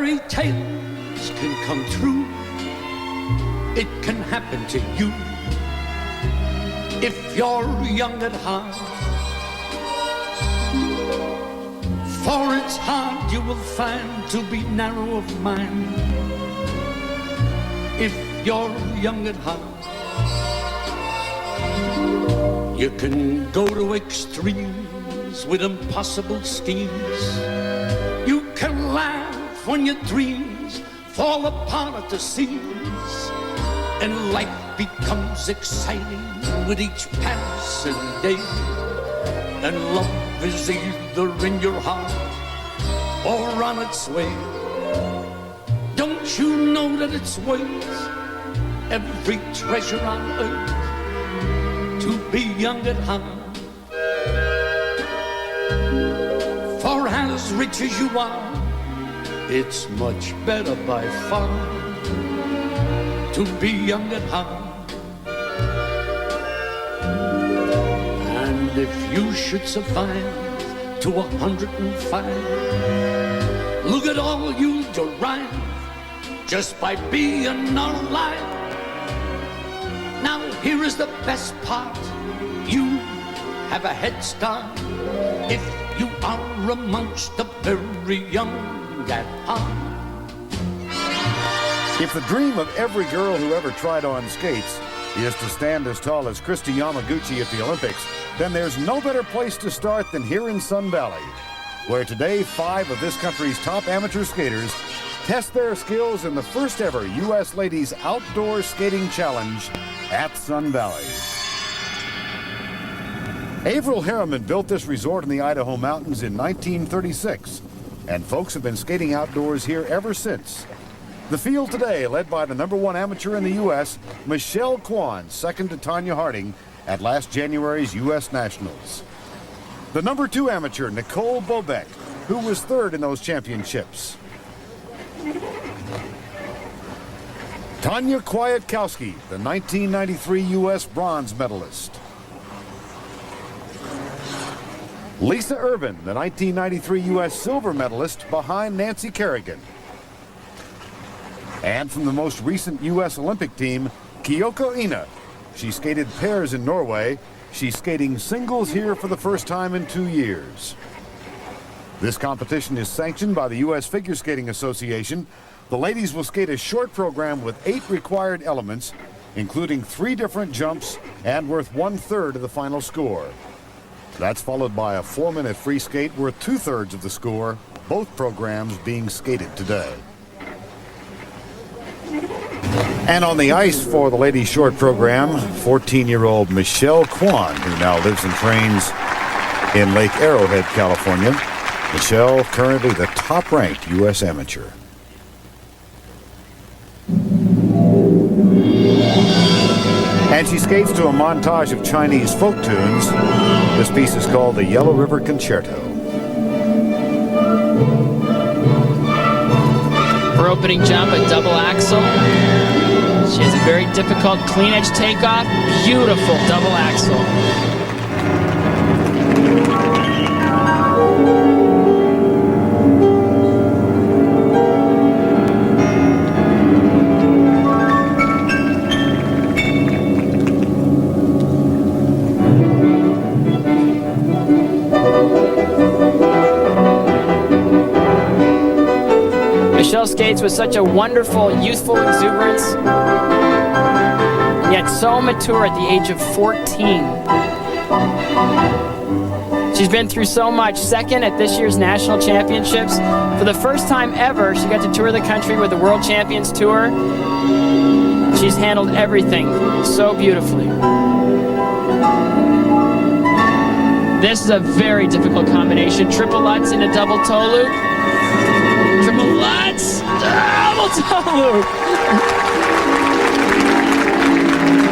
fairy tales can come true. It can happen to you if you're young at heart. For it's hard, you will find, to be narrow of mind if you're young at heart. You can go to extremes with impossible schemes. You can laugh when your dreams fall apart at the seams, and life becomes exciting with each passing day. And love is either in your heart or on its way. Don't you know that it's worth every treasure on earth to be young at heart? For as rich as you are, it's much better by far to be young at heart. And if you should survive to 105, look at all you derive just by being alive. Now here is the best part, you have a head start if you are amongst the very young at heart. If the dream of every girl who ever tried on skates is to stand as tall as Kristi Yamaguchi at the Olympics, then there's no better place to start than here in Sun Valley, where today 5 of this country's top amateur skaters test their skills in the first ever U.S. Ladies Outdoor Skating Challenge at Sun Valley. Averill Harriman built this resort in the Idaho mountains in 1936, and folks have been skating outdoors here ever since. The field today led by the #1 amateur in the U.S., Michelle Kwan, second to Tanya Harding at last January's U.S. Nationals. The #2 amateur, Nicole Bobek, who was third in those championships. Tanya Kwiatkowski, the 1993 U.S. bronze medalist. Lisa Ervin, the 1993 U.S. silver medalist behind Nancy Kerrigan. And from the most recent U.S. Olympic team, Kyoko Ina. She skated pairs in Norway. She's skating singles here for the first time in 2 years. This competition is sanctioned by the U.S. Figure Skating Association. The ladies will skate a short program with 8 required elements, including 3 different jumps and worth 1/3 of the final score. That's followed by a 4-minute free skate worth 2/3 of the score, both programs being skated today. And on the ice for the ladies' short program, 14-year-old Michelle Kwan, who now lives and trains in Lake Arrowhead, California. Michelle, currently the top-ranked U.S. amateur. And she skates to a montage of Chinese folk tunes. This piece is called the Yellow River Concerto. Her opening jump, a double axel. She has a very difficult clean edge takeoff. Beautiful double axel. Michelle skates with such a wonderful, youthful exuberance, and yet so mature at the age of 14. She's been through so much. Second at this year's national championships. For the first time ever, she got to tour the country with the World Champions Tour. She's handled everything so beautifully. This is a very difficult combination. Triple Lutz into double toe loop. Triple Lutz, double toe loop.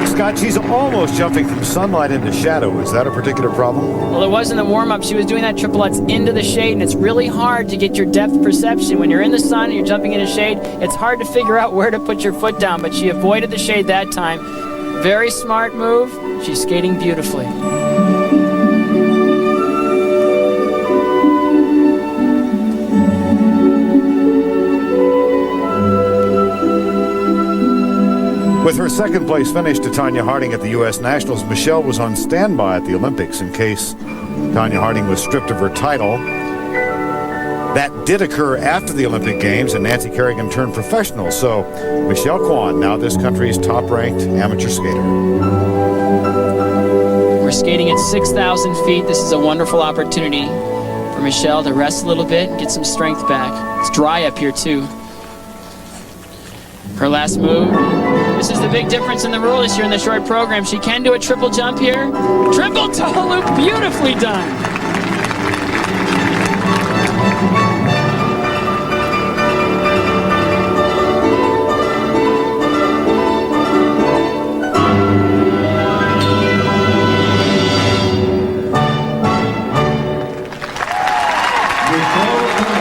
Scott, she's almost jumping from sunlight into shadow. Is that a particular problem? Well, it was in the warm-up. She was doing that triple Lutz into the shade, and it's really hard to get your depth perception. When you're in the sun and you're jumping into shade, it's hard to figure out where to put your foot down, but she avoided the shade that time. Very smart move. She's skating beautifully. With her second place finish to Tanya Harding at the U.S. Nationals, Michelle was on standby at the Olympics in case Tanya Harding was stripped of her title. That did occur after the Olympic Games, and Nancy Kerrigan turned professional. So Michelle Kwan, now this country's top-ranked amateur skater. We're skating at 6,000 feet. This is a wonderful opportunity for Michelle to rest a little bit and get some strength back. It's dry up here, too. Her last move. This is the big difference in the rule this year in the short program. She can do a triple jump here. Triple toe loop, beautifully done.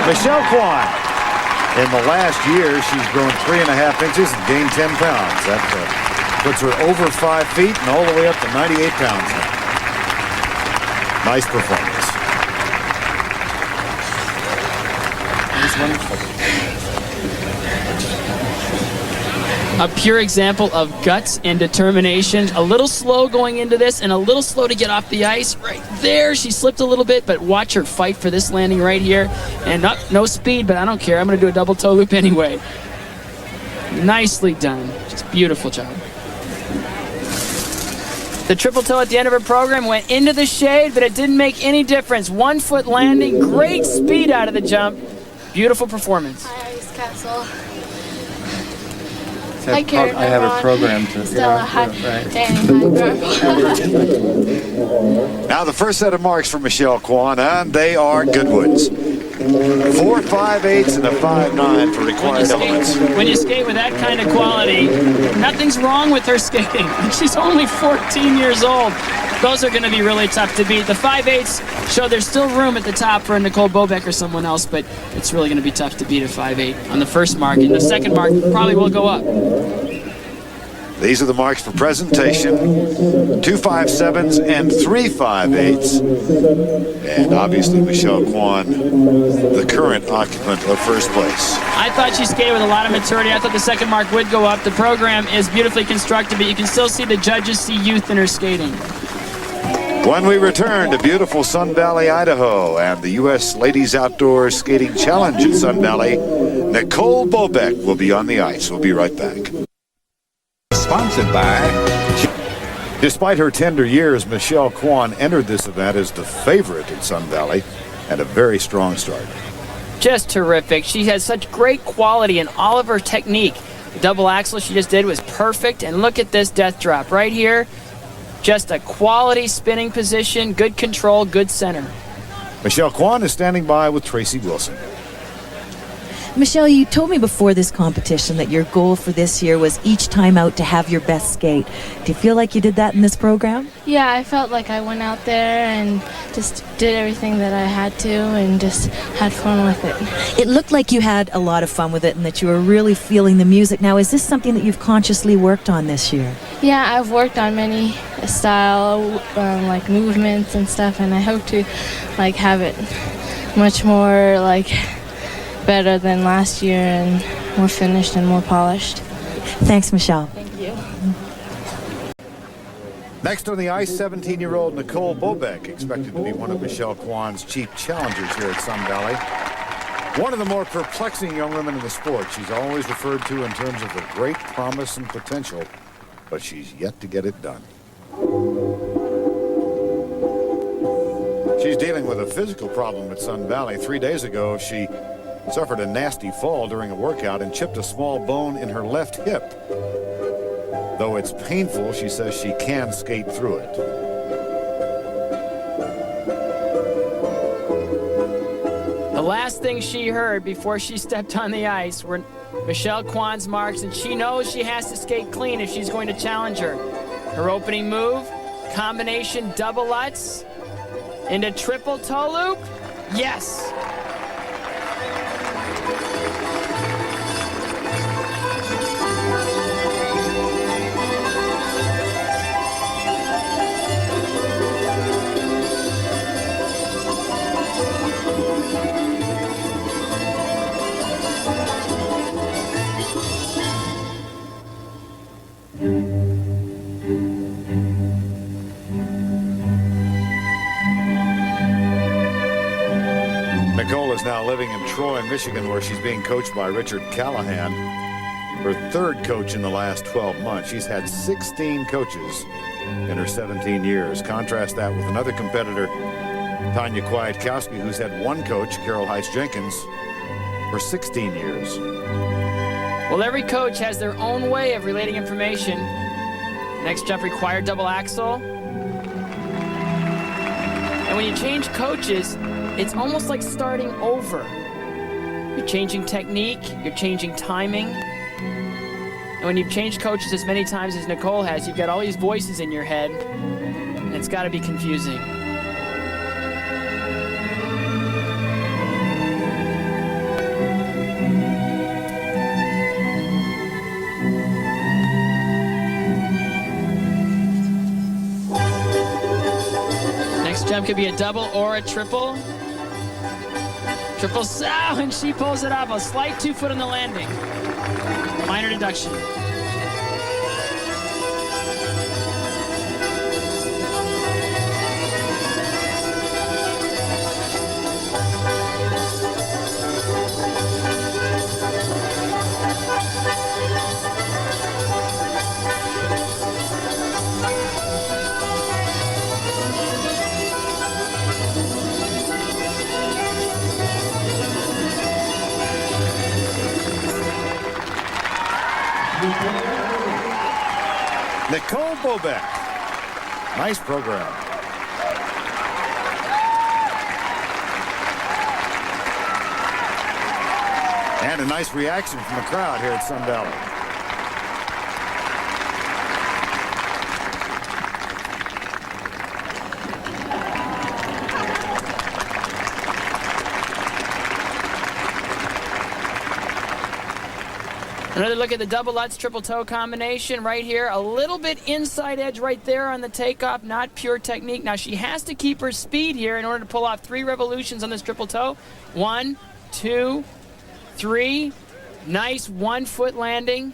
Michelle Kwan. In the last year, she's grown 3.5 inches and gained 10 pounds. That puts her over 5 feet and all the way up to 98 pounds now. Nice performance. A pure example of guts and determination. A little slow going into this and a little slow to get off the ice. Right there, she slipped a little bit, but watch her fight for this landing right here. And no speed, but I don't care. I'm going to do a double toe loop anyway. Nicely done. Just beautiful job. The triple toe at the end of her program went into the shade, but it didn't make any difference. 1 foot landing, great speed out of the jump. Beautiful performance. Hi, Ice Castle. I have a program to Stella, hi. right. And hi, Now the first set of marks for Michelle Kwan, and they are good ones. 4 5/8 and a 5/9 for required elements. When you skate with that kind of quality, nothing's wrong with her skating. She's only 14 years old. Those are going to be really tough to beat. The 5/8 show there's still room at the top for a Nicole Bobek or someone else, but it's really going to be tough to beat a 5/8 on the first mark. And the second mark probably will go up. These are the marks for presentation. 2 5/7s and 3 5/8s. And obviously Michelle Kwan, the current occupant of first place. I thought she skated with a lot of maturity. I thought the second mark would go up. The program is beautifully constructed, but you can still see the judges see youth in her skating. When we return to beautiful Sun Valley, Idaho, and the U.S. Ladies Outdoor Skating Challenge at Sun Valley, Nicole Bobek will be on the ice. We'll be right back. Sponsored by... Despite her tender years, Michelle Kwan entered this event as the favorite at Sun Valley and a very strong start. Just terrific. She has such great quality in all of her technique. The double axel she just did was perfect, and look at this death drop right here. Just a quality spinning position, good control, good center. Michelle Kwan is standing by with Tracy Wilson. Michelle, you told me before this competition that your goal for this year was each time out to have your best skate. Do you feel like you did that in this program? Yeah, I felt like I went out there and just did everything that I had to and just had fun with it. It looked like you had a lot of fun with it and that you were really feeling the music. Now, is this something that you've consciously worked on this year? Yeah, I've worked on many style, like movements and stuff, and I hope to like have it much more like better than last year and more finished and more polished. Thanks, Michelle. Thank you. Next on the ice, 17-year-old Nicole Bobek, expected to be one of Michelle Kwan's chief challengers here at Sun Valley. One of the more perplexing young women in the sport. She's always referred to in terms of the great promise and potential, but she's yet to get it done. She's dealing with a physical problem at Sun Valley. 3 days ago, she suffered a nasty fall during a workout and chipped a small bone in her left hip. Though it's painful, she says she can skate through it. The last thing she heard before she stepped on the ice were Michelle Kwan's marks, and she knows she has to skate clean if she's going to challenge her. Her opening move, combination double Lutz into triple toe loop. Yes! living in Troy, Michigan, where she's being coached by Richard Callahan, her third coach in the last 12 months. She's had 16 coaches in her 17 years. Contrast that with another competitor, Tanya Kwiatkowski, who's had one coach, Carol Heiss-Jenkins, for 16 years. Well, every coach has their own way of relating information. Next jump required double axel. And when you change coaches, it's almost like starting over. You're changing technique, you're changing timing. And when you've changed coaches as many times as Nicole has, you've got all these voices in your head, and it's got to be confusing. Next jump could be a double or a triple. Triple sow, and she pulls it off. A slight 2 foot on the landing. Minor deduction. Nicole Bobek. Nice program. And a nice reaction from the crowd here at Sun Valley. Another look at the double Lutz triple toe combination right here. A little bit inside edge right there on the takeoff, not pure technique. Now she has to keep her speed here in order to pull off 3 revolutions on this triple toe. 1, 2, 3. Nice 1 foot landing.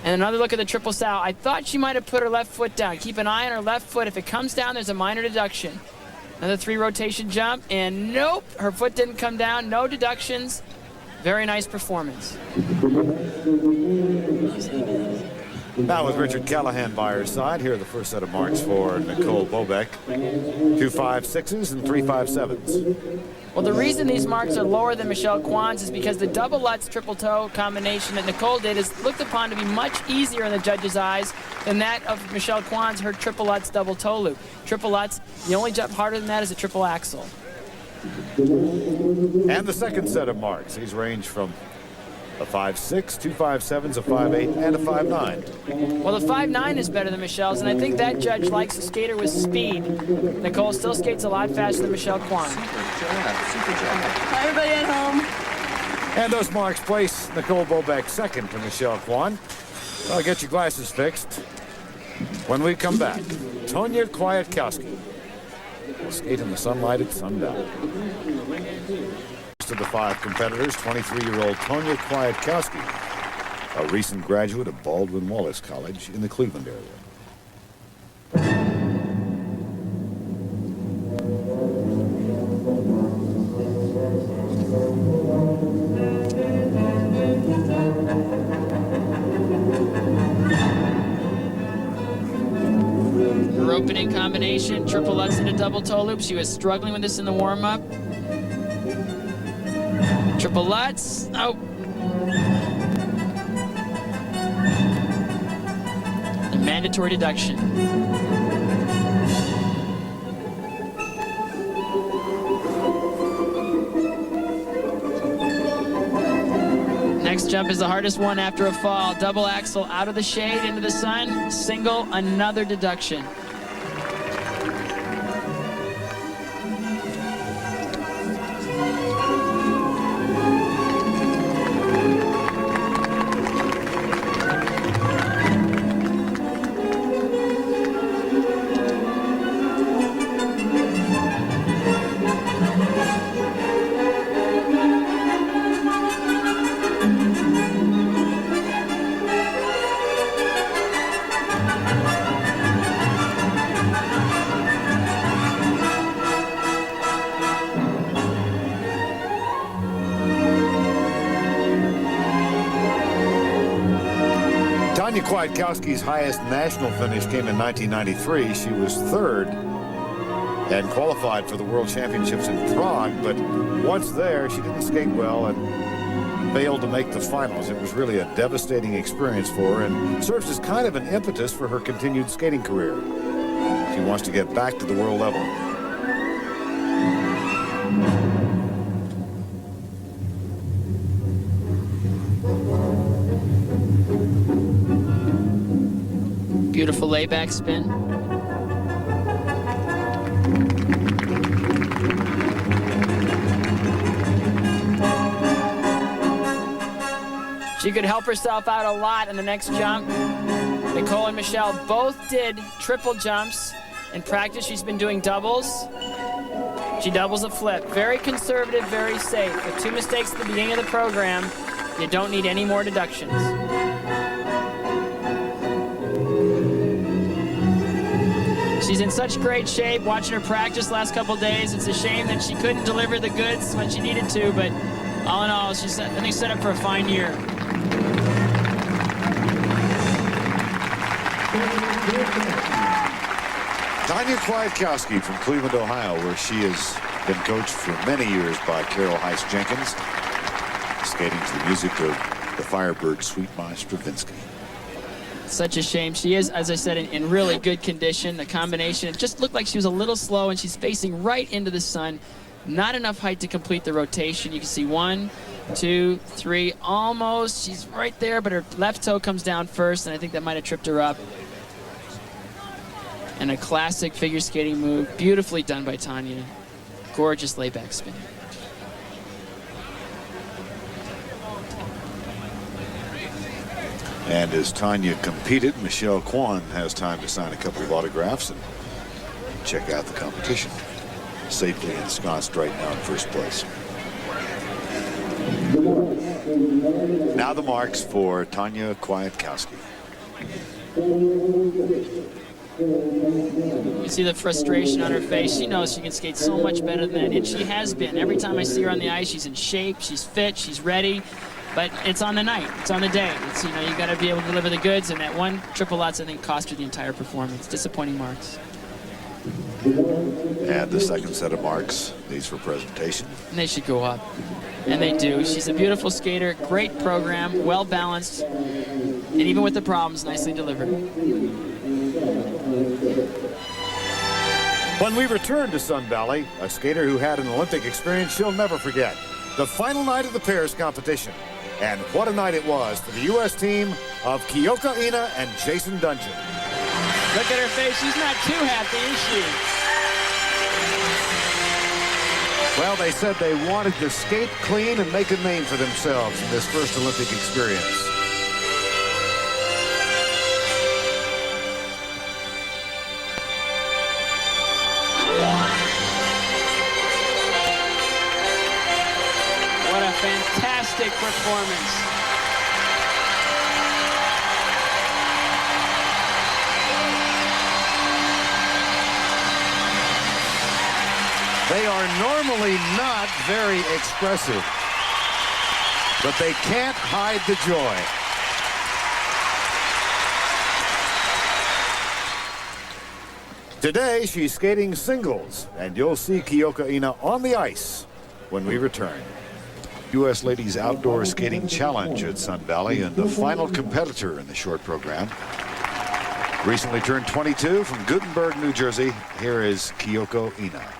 And another look at the triple sow. I thought she might have put her left foot down. Keep an eye on her left foot. If it comes down, there's a minor deduction. Another 3 rotation jump, and nope, her foot didn't come down. No deductions. Very nice performance. Now with Richard Callahan by her side, here are the first set of marks for Nicole Bobek. 2 5.6s and 3 5.7s. Well, the reason these marks are lower than Michelle Kwan's is because the double Lutz triple toe combination that Nicole did is looked upon to be much easier in the judges' eyes than that of Michelle Kwan's, her triple Lutz double toe loop. Triple Lutz, the only jump harder than that is a triple axel. And the second set of marks. These range from a 5.6, 2 5.7s, a 5.8, and a 5.9. Well, the 5.9 is better than Michelle's, and I think that judge likes a skater with speed. Nicole still skates a lot faster than Michelle Kwan. Hi, everybody at home. And those marks place Nicole Bobek second to Michelle Kwan. Well, get your glasses fixed. When we come back, Tonya Kwiatkowski will skate in the sunlight at Sun Valley. Of the 5 competitors, 23-year-old Tonya Kwiatkowski, a recent graduate of Baldwin Wallace College in the Cleveland area. Her opening combination, triple Lutz and a double toe loop. She was struggling with this in the warm-up. Triple Lutz. Oh. The mandatory deduction. Next jump is the hardest one after a fall. Double axel out of the shade into the sun. Single, another deduction. Tanya Kwiatkowski's highest national finish came in 1993. She was third and qualified for the World Championships in Prague, but once there, she didn't skate well and failed to make the finals. It was really a devastating experience for her and serves as kind of an impetus for her continued skating career. She wants to get back to the world level. Beautiful layback spin. She could help herself out a lot in the next jump. Nicole and Michelle both did triple jumps. In practice, she's been doing doubles. She doubles a flip. Very conservative, very safe. With 2 mistakes at the beginning of the program, you don't need any more deductions. She's in such great shape. Watching her practice last couple days, it's a shame that she couldn't deliver the goods when she needed to, but all in all, she's I think set up for a fine year. Tanya Kwiatkowski from Cleveland, Ohio, where she has been coached for many years by Carol Heiss-Jenkins, skating to the music of the Firebird Sweet Ma Stravinsky. Such a shame. She is, as I said, in really good condition. The combination, it just looked like she was a little slow, and she's facing right into the sun. Not enough height to complete the rotation. You can see 1, 2, 3, almost. She's right there, but her left toe comes down first, and I think that might have tripped her up. And a classic figure skating move, beautifully done by Tanya. Gorgeous layback spin. And as Tanya competed, Michelle Kwan has time to sign a couple of autographs and check out the competition. Safely ensconced right now in first place. Now the marks for Tanya Kwiatkowski. You see the frustration on her face. She knows she can skate so much better than that, and she has been. Every time I see her on the ice, she's in shape, she's fit, she's ready. But it's on the night, it's on the day. It's, you know, you got to be able to deliver the goods, and that one triple Lutz, I think, cost her the entire performance. Disappointing marks. And the second set of marks, these for presentation. And they should go up, and they do. She's a beautiful skater, great program, well balanced, and even with the problems, nicely delivered. When we return to Sun Valley, a skater who had an Olympic experience she'll never forget. The final night of the pairs competition. And what a night it was for the U.S. team of Kyoko Ina and Jason Dungeon. Look at her face. She's not too happy, is she? Well, they said they wanted to skate clean and make a name for themselves in this first Olympic experience. What a fantastic performance. They are normally not very expressive, but they can't hide the joy. Today, she's skating singles, and you'll see Kyoko Ina on the ice when we return. U.S. Ladies Outdoor Skating Challenge at Sun Valley, and the final competitor in the short program. Recently turned 22 from Gutenberg, New Jersey. Here is Kyoko Ina.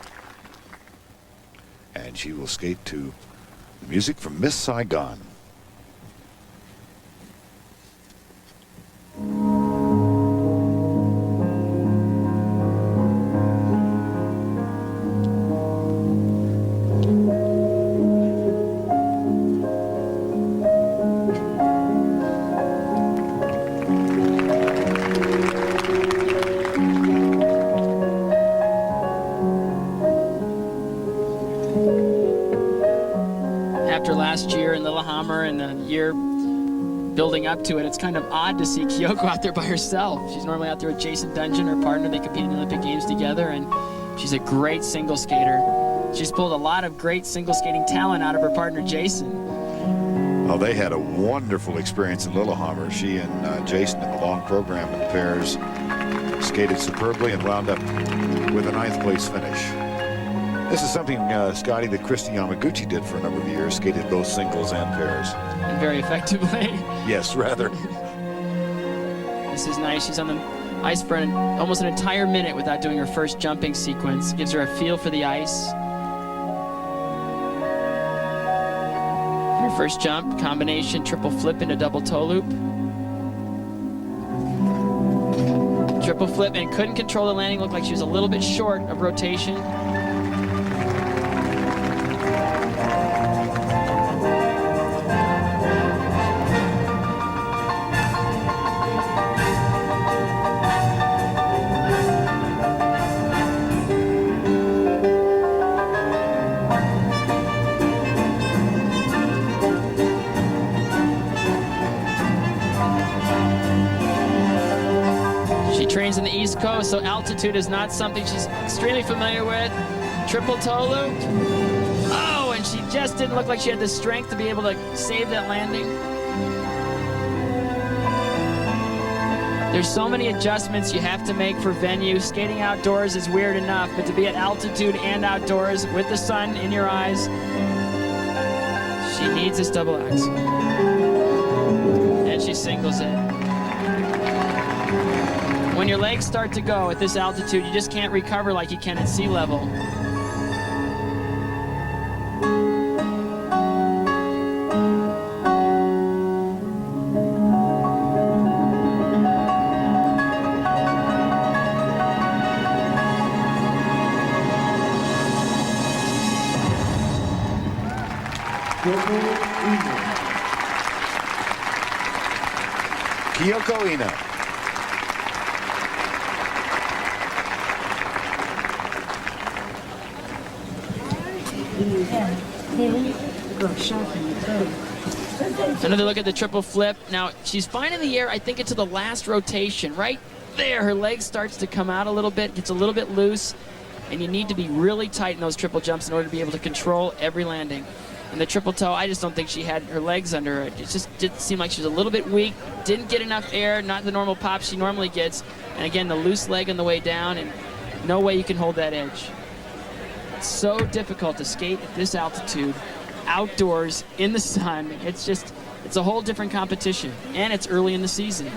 And she will skate to the music from Miss Saigon. After last year in Lillehammer and the year building up to it, it's kind of odd to see Kyoko out there by herself. She's normally out there with Jason Dungeon, her partner. They compete in the Olympic Games together, and she's a great single skater. She's pulled a lot of great single skating talent out of her partner, Jason. Oh, they had a wonderful experience in Lillehammer. She and Jason in the long program in pairs skated superbly and wound up with a 9th place finish. This is something, Scotty, that Christy Yamaguchi did for a number of years, skated both singles and pairs. And very effectively. Yes, rather. This is nice. She's on the ice for almost an entire minute without doing her first jumping sequence. Gives her a feel for the ice. Her first jump, combination triple flip into double toe loop. Triple flip, and couldn't control the landing. Looked like she was a little bit short of rotation. Trains on the East Coast, so altitude is not something she's extremely familiar with. Triple toe loop. Oh, and she just didn't look like she had the strength to be able to save that landing. There's so many adjustments you have to make for venue. Skating outdoors is weird enough, but to be at altitude and outdoors with the sun in your eyes, she needs this double X. And she singles it. When your legs start to go at this altitude, you just can't recover like you can at sea level. Kyoko Ina. Another look at the triple flip. Now, she's fine in the air. I think it's to the last rotation. Right there, her leg starts to come out a little bit, gets a little bit loose, and you need to be really tight in those triple jumps in order to be able to control every landing. And the triple toe, I just don't think she had her legs under her. It just did seem like she was a little bit weak, didn't get enough air, not the normal pop she normally gets. And again, the loose leg on the way down, and no way you can hold that edge. It's so difficult to skate at this altitude, outdoors, in the sun. It's a whole different competition, and it's early in the season.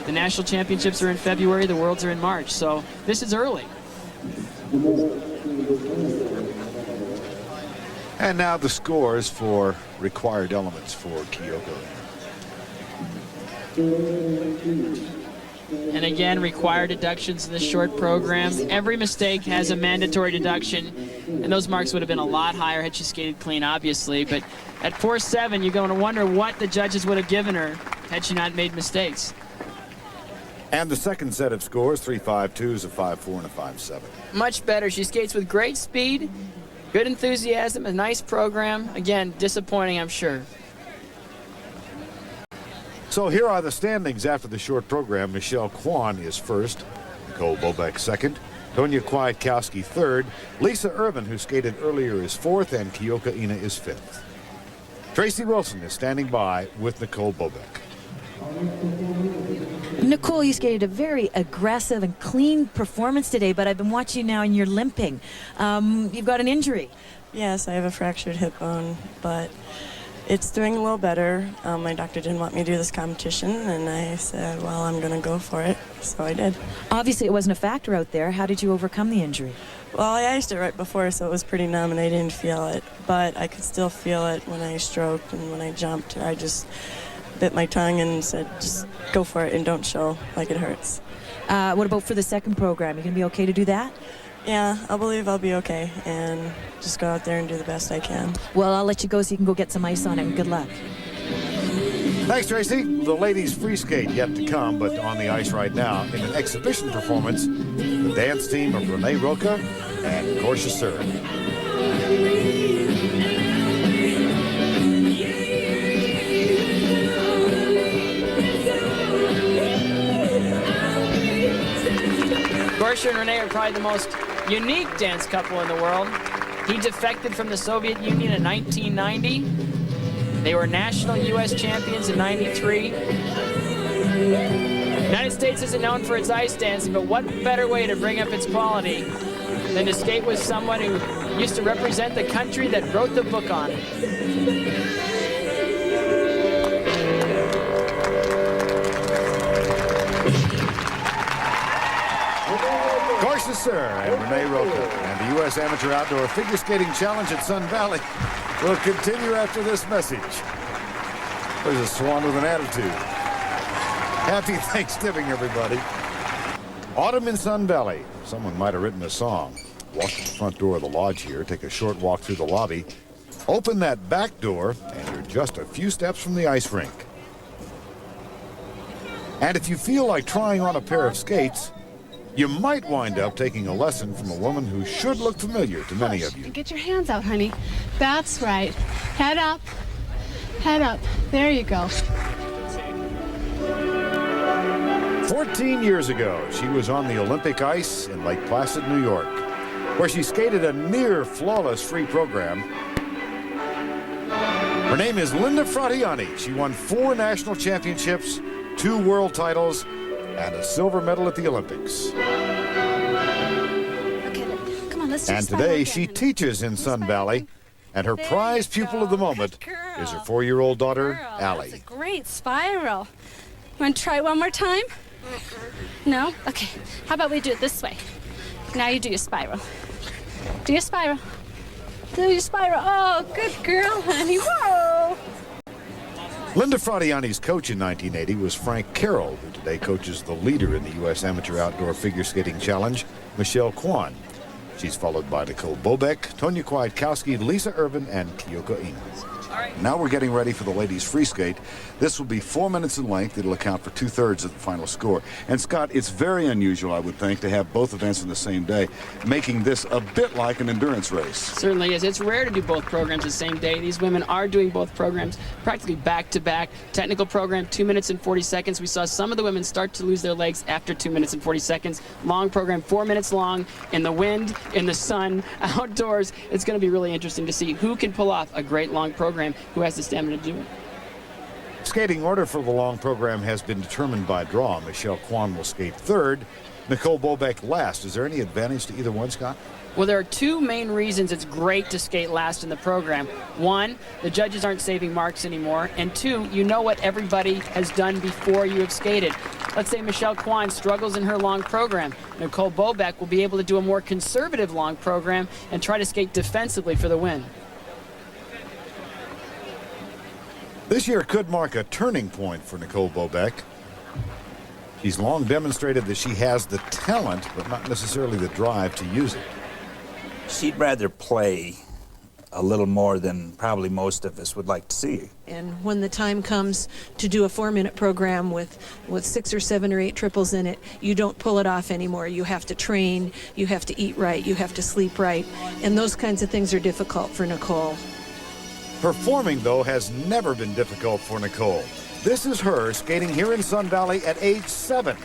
The national championships are in February, the worlds are in March, so this is early. And now the scores for required elements for Kyoko. And again, required deductions in this short program. Every mistake has a mandatory deduction, and those marks would have been a lot higher had she skated clean, obviously. But at 4.7, you're going to wonder what the judges would have given her had she not made mistakes. And the second set of scores, 3.52s, a 5.4, and a 5.7. Much better. She skates with great speed, good enthusiasm, a nice program. Again, disappointing, I'm sure. So here are the standings after the short program. Michelle Kwan is first, Nicole Bobek second, Tonya Kwiatkowski third, Lisa Ervin, who skated earlier, is fourth, and Kyoko Ina is fifth. Tracy Wilson is standing by with Nicole Bobek. Nicole, you skated a very aggressive and clean performance today, but I've been watching now and you're limping. You've got an injury. Yes, I have a fractured hip bone, but it's doing a little better. My doctor didn't want me to do this competition, and I said, well, I'm going to go for it, so I did. Obviously, it wasn't a factor out there. How did you overcome the injury? Well, I iced it right before, so it was pretty numb, and I didn't feel it, but I could still feel it when I stroked and when I jumped. I just bit my tongue and said, just go for it and don't show like it hurts. What about for the second program? You going to be okay to do that? Yeah, I believe I'll be okay and just go out there and do the best I can. Well, I'll let you go so you can go get some ice on it, and good luck. Thanks, Tracy. The ladies' free skate yet to come, but on the ice right now in an exhibition performance, the dance team of Renee, Roca, and Corsia Sur. Corsia and Renee are probably the most unique dance couple in the world. He defected from the Soviet Union in 1990. They were national U.S. champions in '93. The United States isn't known for its ice dancing, but what better way to bring up its quality than to skate with someone who used to represent the country that wrote the book on it. Garcia Sir and Renee Roca and the U.S. Amateur Outdoor Figure Skating Challenge at Sun Valley will continue after this message. There's a swan with an attitude. Happy Thanksgiving, everybody. Autumn in Sun Valley. Someone might have written a song. Walk to the front door of the lodge here, take a short walk through the lobby, open that back door, and you're just a few steps from the ice rink. And if you feel like trying on a pair of skates, you might wind up taking a lesson from a woman who should look familiar to many of you. Get your hands out, honey. That's right. Head up. Head up. There you go. 14 years ago, she was on the Olympic ice in Lake Placid, New York, where she skated a near-flawless free program. Her name is Linda Fratiani. She won 4 national championships, 2 world titles, and a silver medal at the Olympics. Okay, come on, let's do And today, she teaches in Sun Valley, and her prize pupil of the moment is her 4-year-old daughter, Allie. That's a great spiral. Want to try it one more time? No? Okay. How about we do it this way? Now you do your spiral. Do your spiral. Do your spiral. Oh, good girl, honey. Whoa! Linda Fratiani's coach in 1980 was Frank Carroll, who today coaches the leader in the U.S. Amateur Outdoor Figure Skating Challenge, Michelle Kwan. She's followed by Nicole Bobek, Tonya Kwiatkowski, Lisa Ervin, and Kyoko Ina. Now we're getting ready for the ladies' free skate. This will be 4 minutes in length. It'll account for 2/3 of the final score. And Scott, it's very unusual, I would think, to have both events in the same day, making this a bit like an endurance race. Certainly is. It's rare to do both programs the same day. These women are doing both programs practically back-to-back. Technical program, 2 minutes and 40 seconds. We saw some of the women start to lose their legs after 2 minutes and 40 seconds. Long program, 4 minutes long, in the wind, in the sun, outdoors. It's going to be really interesting to see who can pull off a great long program, who has the stamina to do it. Skating order for the long program has been determined by draw. Michelle Kwan will skate third, Nicole Bobek last. Is there any advantage to either one, Scott? Well, there are 2 main reasons it's great to skate last in the program. 1, the judges aren't saving marks anymore. And 2, you know what everybody has done before you have skated. Let's say Michelle Kwan struggles in her long program. Nicole Bobek will be able to do a more conservative long program and try to skate defensively for the win. This year could mark a turning point for Nicole Bobek. She's long demonstrated that she has the talent, but not necessarily the drive to use it. She'd rather play a little more than probably most of us would like to see. And when the time comes to do a 4-minute program with 6 or 7 or 8 triples in it, you don't pull it off anymore. You have to train, you have to eat right, you have to sleep right, and those kinds of things are difficult for Nicole. Performing, though, has never been difficult for Nicole. This is her skating here in Sun Valley at age 7.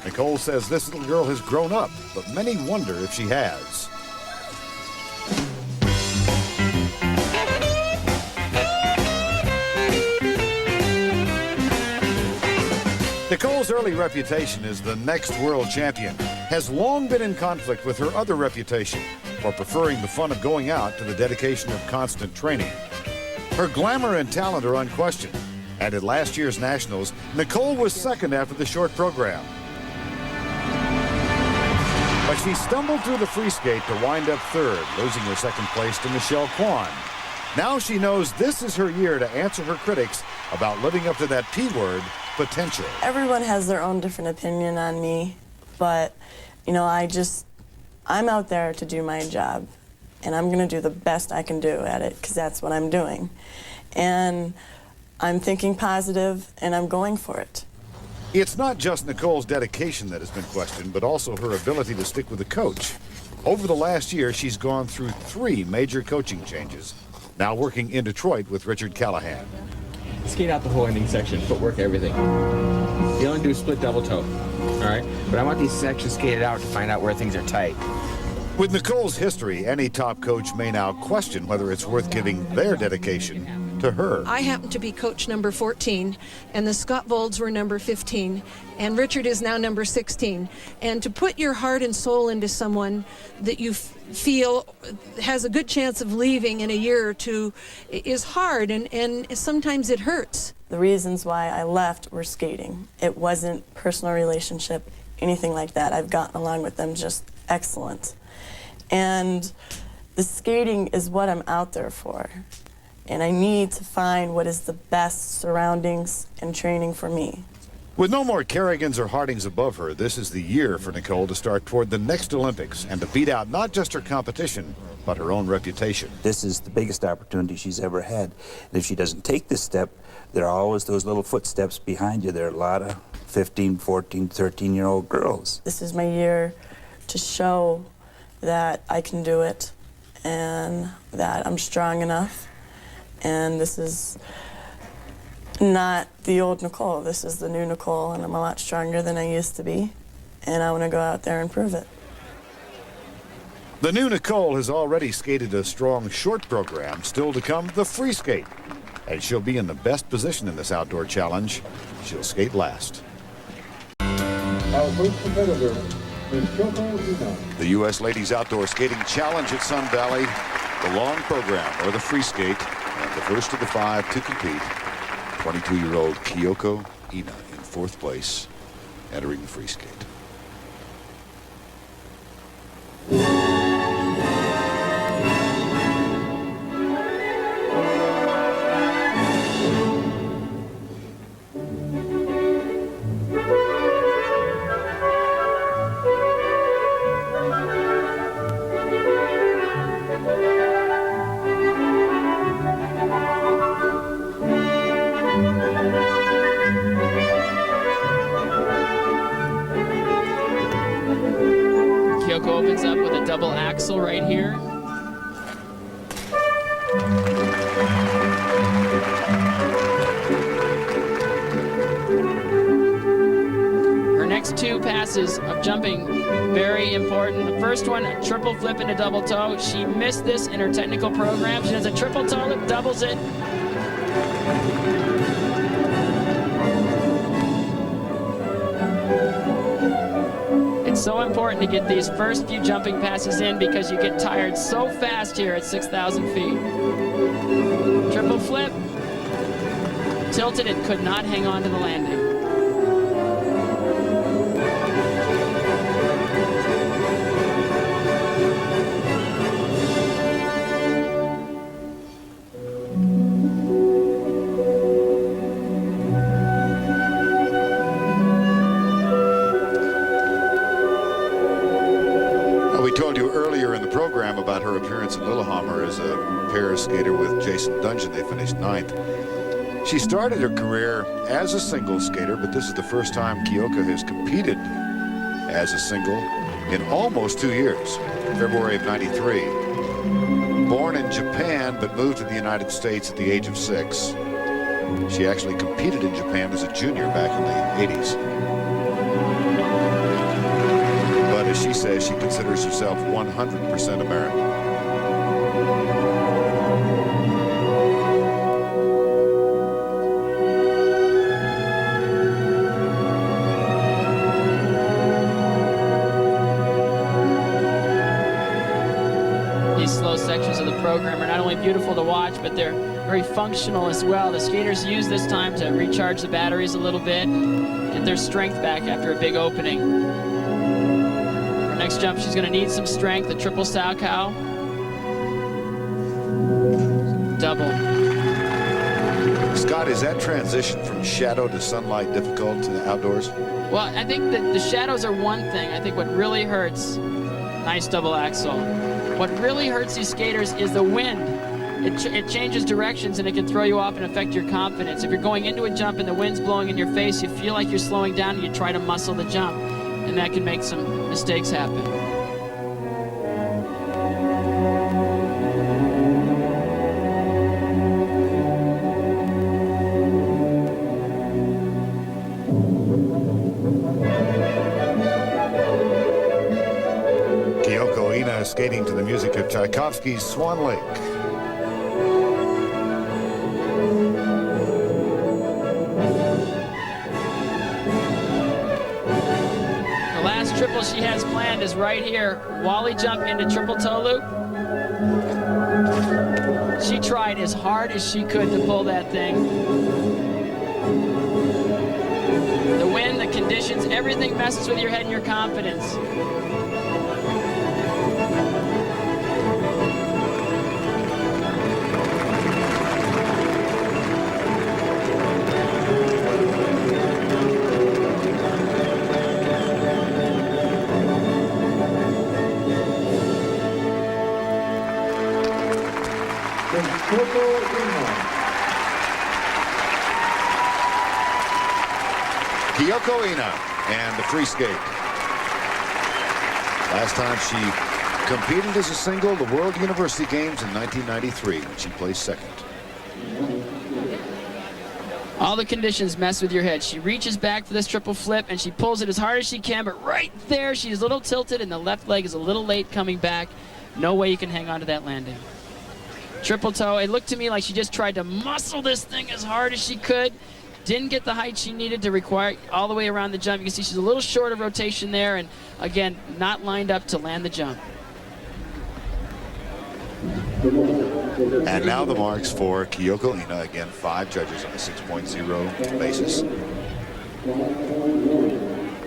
Nicole says this little girl has grown up, but many wonder if she has. Nicole's early reputation as the next world champion has long been in conflict with her other reputation for preferring the fun of going out to the dedication of constant training. Her glamour and talent are unquestioned, and at last year's Nationals, Nicole was second after the short program. But she stumbled through the free skate to wind up third, losing her second place to Michelle Kwan. Now she knows this is her year to answer her critics about living up to that P word, potential. Everyone has their own different opinion on me, but, you know, I'm out there to do my job, and I'm going to do the best I can do at it, because that's what I'm doing. And I'm thinking positive, and I'm going for it. It's not just Nicole's dedication that has been questioned, but also her ability to stick with a coach. Over the last year, she's gone through 3 major coaching changes, now working in Detroit with Richard Callahan. Skate out the whole ending section, footwork, everything. You only do split double toe, all right? But I want these sections skated out to find out where things are tight. With Nicole's history, any top coach may now question whether it's worth giving their dedication to her. I happen to be coach number 14, and the Scott Volds were number 15, and Richard is now number 16. And to put your heart and soul into someone that you feel has a good chance of leaving in a year or two is hard, and sometimes it hurts. The reasons why I left were skating. It wasn't personal relationship, anything like that. I've gotten along with them just excellent. And the skating is what I'm out there for. And I need to find what is the best surroundings and training for me. With no more Kerrigans or Hardings above her, this is the year for Nicole to start toward the next Olympics and to beat out not just her competition, but her own reputation. This is the biggest opportunity she's ever had. And if she doesn't take this step, there are always those little footsteps behind you. There are a lot of 15, 14, 13-year-old girls. This is my year to show that I can do it and that I'm strong enough. And this is not the old Nicole. This is the new Nicole, and I'm a lot stronger than I used to be. And I want to go out there and prove it. The new Nicole has already skated a strong short program, still to come the free skate. And she'll be in the best position in this outdoor challenge. She'll skate last. Our first competitor is Kyoko. The U.S. Ladies Outdoor Skating Challenge at Sun Valley, the long program, or the free skate, and the first of the 5 to compete. 22-year-old Kyoko Ina in 4th place, entering the free skate. Kyoko opens up with a double axel right here. Her next 2 passes of jumping, very important. The first one, a triple flip into double toe. She missed this in her technical program. She does a triple toe lip, doubles it. It's so important to get these first few jumping passes in because you get tired so fast here at 6,000 feet. Triple flip. Tilted it, could not hang on to the landing. About her appearance in Lillehammer as a pair skater with Jason Dungeon. They finished 9th. She started her career as a single skater, but this is the first time Kyoko has competed as a single in almost 2 years. February of '93. Born in Japan, but moved to the United States at the age of 6. She actually competed in Japan as a junior back in the 80s. But as she says, she considers herself 100% American. These slow sections of the program are not only beautiful to watch, but they're very functional as well. The skaters use this time to recharge the batteries a little bit, get their strength back after a big opening. Next jump, she's going to need some strength. The triple sow cow. Double. Scott, is that transition from shadow to sunlight difficult in the outdoors? Well, I think that the shadows are one thing. I think what really hurts, nice double axel. What really hurts these skaters is the wind. It changes directions and it can throw you off and affect your confidence. If you're going into a jump and the wind's blowing in your face, you feel like you're slowing down and you try to muscle the jump. And that can make some mistakes happen. Kyoko Ina skating to the music of Tchaikovsky's Swan Lake. she has planned is right here. Wally jump into triple toe loop. She tried as hard as she could to pull that thing. The wind, the conditions, everything messes with your head and your confidence. Kyoko Ina and the free skate. Last time she competed as a single, the World University Games in 1993, when she placed second. All the conditions mess with your head. She reaches back for this triple flip, and she pulls it as hard as she can, but right there, she's a little tilted, and the left leg is a little late coming back. No way you can hang on to that landing. Triple toe, it looked to me like she just tried to muscle this thing as hard as she could. Didn't get the height she needed to require all the way around the jump. You can see she's a little short of rotation there, and again, not lined up to land the jump. And now the marks for Kyoko Ina. Again, 5 judges on a 6.0 basis.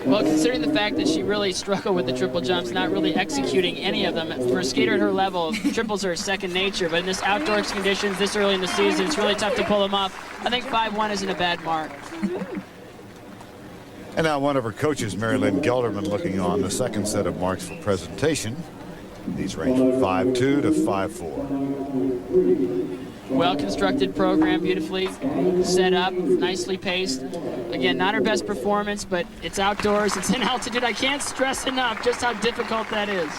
Well, considering the fact that she really struggled with the triple jumps, not really executing any of them, for a skater at her level, triples are second nature, but in this outdoors conditions, this early in the season, it's really tough to pull them off. I think 5-1 isn't a bad mark. And now one of her coaches, Mary Lynn Gelderman, looking on the second set of marks for presentation. These range from 5.2 to 5.4. Well-constructed program, beautifully set up, nicely paced. Again, not her best performance, but it's outdoors, it's in altitude. I can't stress enough just how difficult that is.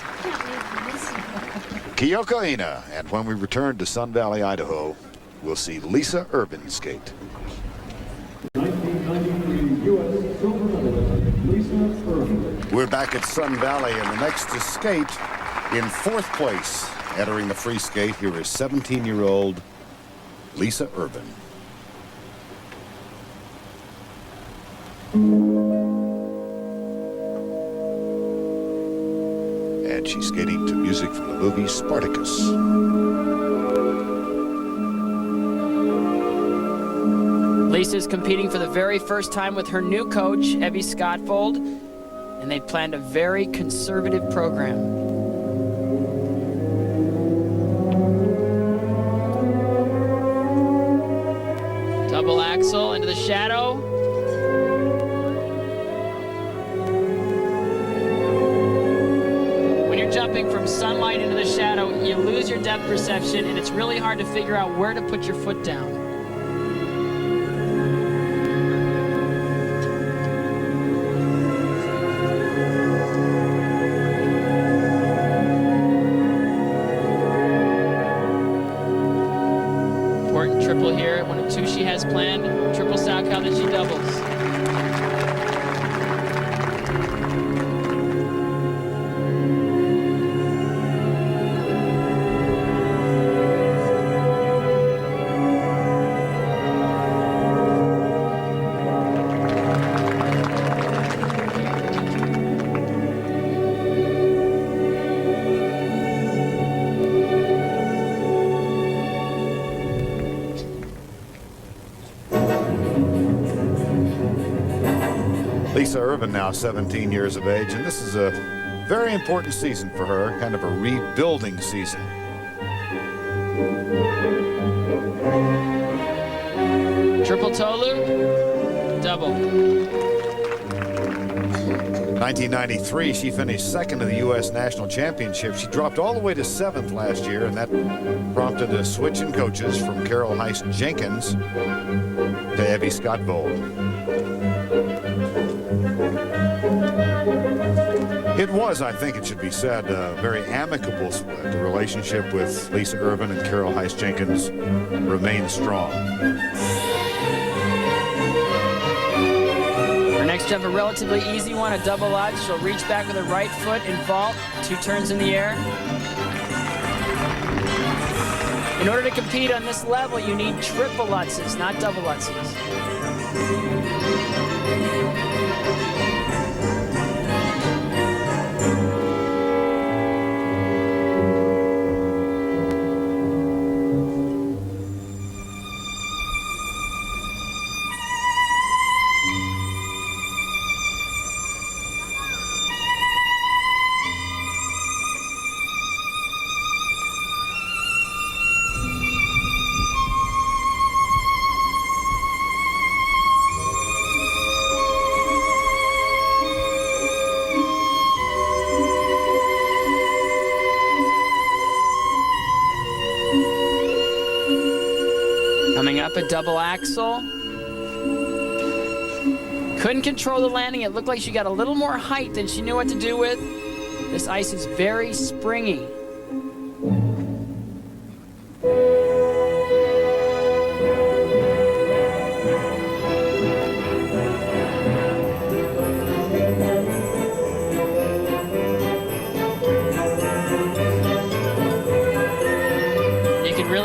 Kyoko Ina. And when we return to Sun Valley, Idaho, we'll see Lisa Ervin skate. 1993 U.S. silver medalist Lisa Ervin. We're back at Sun Valley, and the next to skate in 4th place, entering the free skate, here is 17-year-old Lisa Ervin. And she's skating to music from the movie Spartacus. Lisa's competing for the very first time with her new coach, Evie Scottfold, and they planned a very conservative program. Double axel into the shadow. When you're jumping from sunlight into the shadow, you lose your depth perception, and it's really hard to figure out where to put your foot down. Triple here, 1 of 2 she has planned. Triple sow cow that she doubles. Lisa Ervin, now 17 years of age, and this is a very important season for her, kind of a rebuilding season. Triple toe loop, double. 1993, she finished second in the U.S. National Championship. She dropped all the way to 7th last year, and that prompted a switch in coaches from Carol Heist Jenkins to Evie Scottfold. It was, I think it should be said, a very amicable split. The relationship with Lisa Ervin and Carol Heist Jenkins remains strong. Her next jump, a relatively easy one, a double lutz. She'll reach back with her right foot and vault, 2 turns in the air. In order to compete on this level, you need triple lutzes, not double lutzes. Up a double axel. Couldn't control the landing. It looked like she got a little more height than she knew what to do with. This ice is very springy.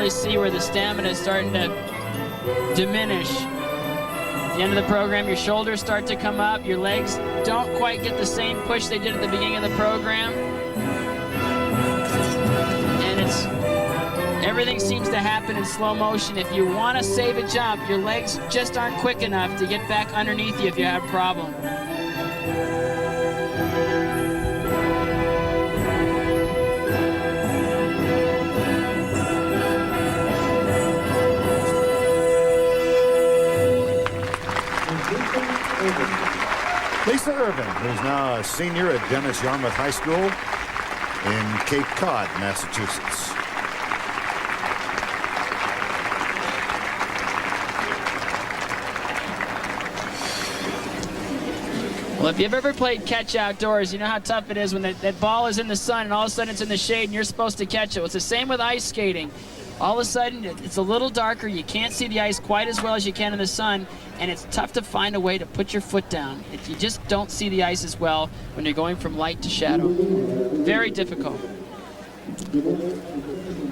See where the stamina is starting to diminish. At the end of the program, your shoulders start to come up, your legs don't quite get the same push they did at the beginning of the program. And everything seems to happen in slow motion. If you want to save a jump, your legs just aren't quick enough to get back underneath you if you have a problem. Lisa Ervin, who's now a senior at Dennis Yarmouth High School in Cape Cod, Massachusetts. Well, if you've ever played catch outdoors, you know how tough it is when that ball is in the sun and all of a sudden it's in the shade and you're supposed to catch it. Well, it's the same with ice skating. All of a sudden, it's a little darker. You can't see the ice quite as well as you can in the sun, and it's tough to find a way to put your foot down. You just don't see the ice as well when you're going from light to shadow. Very difficult.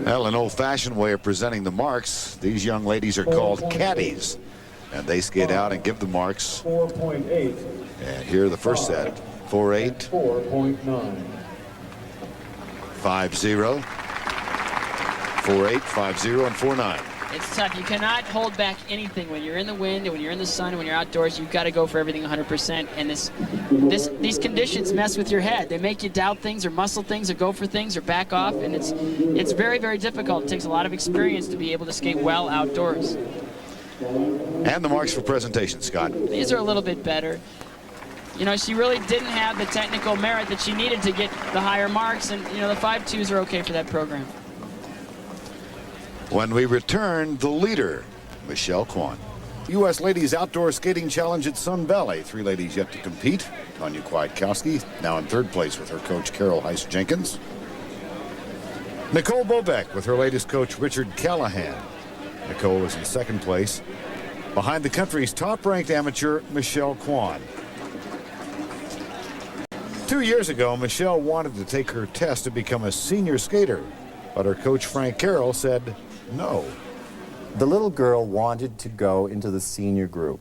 Well, an old-fashioned way of presenting the marks. These young ladies are called caddies, and they skate out and give the marks. 4.8. And here the first set. 4.8. 4.9. 5-0. 4.8, 5-0, and 4.9. It's tough. You cannot hold back anything when you're in the wind and when you're in the sun and when you're outdoors. You've got to go for everything 100%. And these conditions mess with your head. They make you doubt things or muscle things or go for things or back off. And it's very, very difficult. It takes a lot of experience to be able to skate well outdoors. And the marks for presentation, Scott. These are a little bit better. You know, she really didn't have the technical merit that she needed to get the higher marks. And, you know, the 5.2s are okay for that program. When we return, the leader, Michelle Kwan. U.S. Ladies Outdoor Skating Challenge at Sun Valley. 3 ladies yet to compete. Anya Kwiatkowski now in 3rd place with her coach Carol Heiss-Jenkins. Nicole Bobek with her latest coach Richard Callahan. Nicole is in 2nd place behind the country's top-ranked amateur Michelle Kwan. 2 years ago, Michelle wanted to take her test to become a senior skater, but her coach Frank Carroll said no. The little girl wanted to go into the senior group,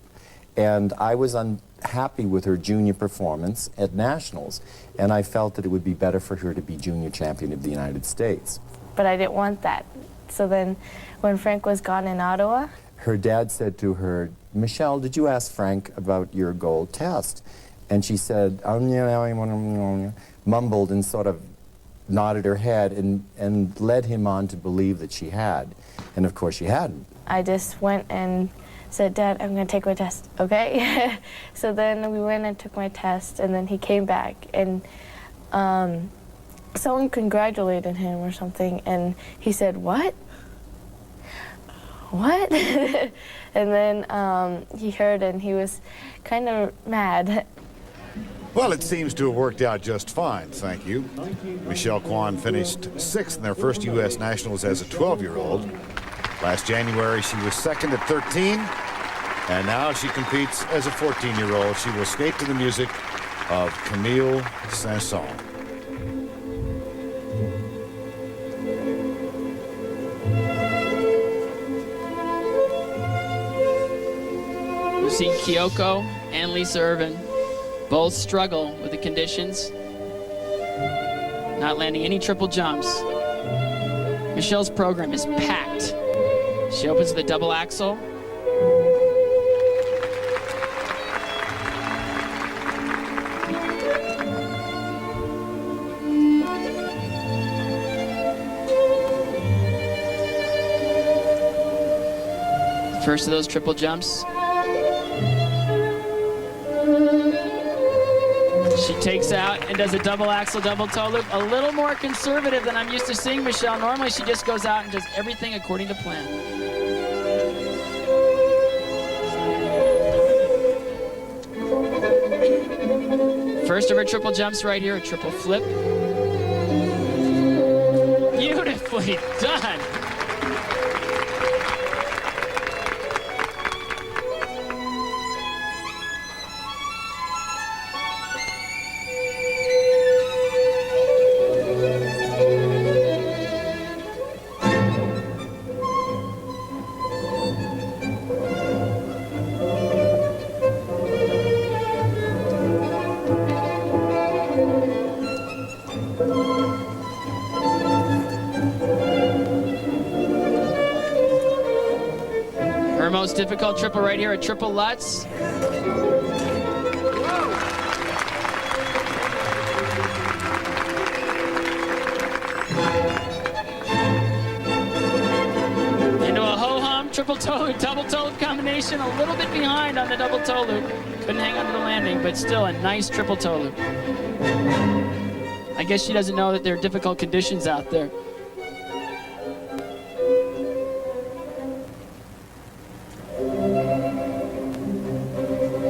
and I was unhappy with her junior performance at nationals, and I felt that it would be better for her to be junior champion of the United States. But I didn't want that. So then when Frank was gone in Ottawa, her dad said to her, "Michelle, did you ask Frank about your gold test?" And she said, mumbled and sort of nodded her head and led him on to believe that she had. And of course she hadn't. I just went and said, "Dad, I'm going to take my test, okay?" So then we went and took my test, and then he came back, and someone congratulated him or something, and he said, "What? What?" And then he heard, and he was kind of mad. Well, it seems to have worked out just fine, thank you. Michelle Kwan finished 6th in their first U.S. Nationals as a 12-year-old. Last January, she was 2nd at 13, and now she competes as a 14-year-old. She will skate to the music of Camille Saint-Saëns. We've seen Kyoko and Lisa Ervin both struggle with the conditions, not landing any triple jumps. Michelle's program is packed. She opens the double axel. First of those triple jumps. She takes out and does a double axel, double toe loop. A little more conservative than I'm used to seeing Michelle. Normally she just goes out and does everything according to plan. first of her triple jumps right here, a triple flip. Beautifully done. Her most difficult triple right here, a triple Lutz. Into a ho-hum, triple toe loop, double toe loop combination, a little bit behind on the double toe loop. Couldn't hang on to the landing, but still a nice triple toe loop. I guess she doesn't know that there are difficult conditions out there.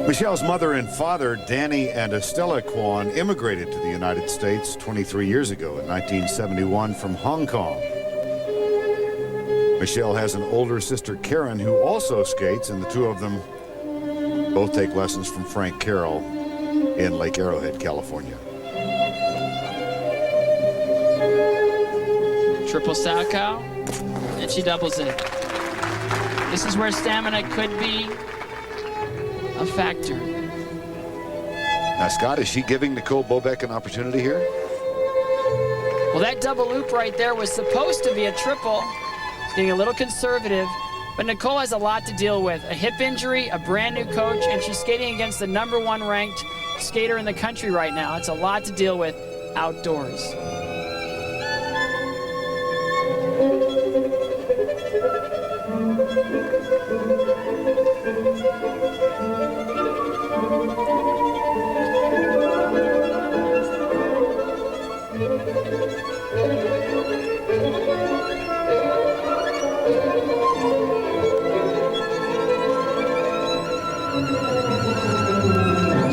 Michelle's mother and father, Danny and Estella Kwan, immigrated to the United States 23 years ago in 1971 from Hong Kong. Michelle has an older sister, Karen, who also skates, and the two of them both take lessons from Frank Carroll in Lake Arrowhead, California. Triple Salchow, and she doubles it. This is where stamina could be a factor. Now, Scott, is she giving Nicole Bobek an opportunity here? Well, that double loop right there was supposed to be a triple. It's getting a little conservative, but Nicole has a lot to deal with. A hip injury, a brand new coach, and she's skating against the #1 ranked skater in the country right now. It's a lot to deal with outdoors.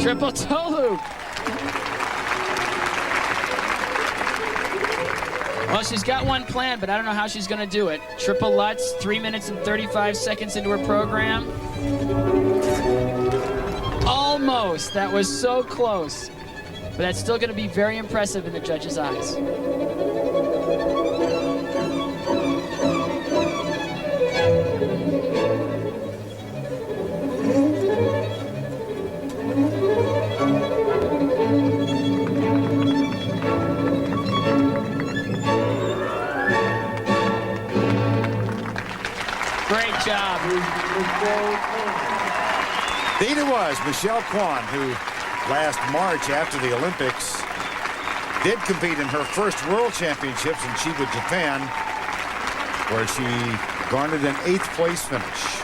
Triple toe loop. Well, she's got one plan, but I don't know how she's going to do it. Triple Lutz, 3 minutes and 35 seconds into her program. Almost. That was so close. But that's still going to be very impressive in the judges' eyes. Great job. Indeed it was Michelle Kwan, who last March after the Olympics did compete in her first World Championships in Chiba, Japan, where she garnered an 8th place finish.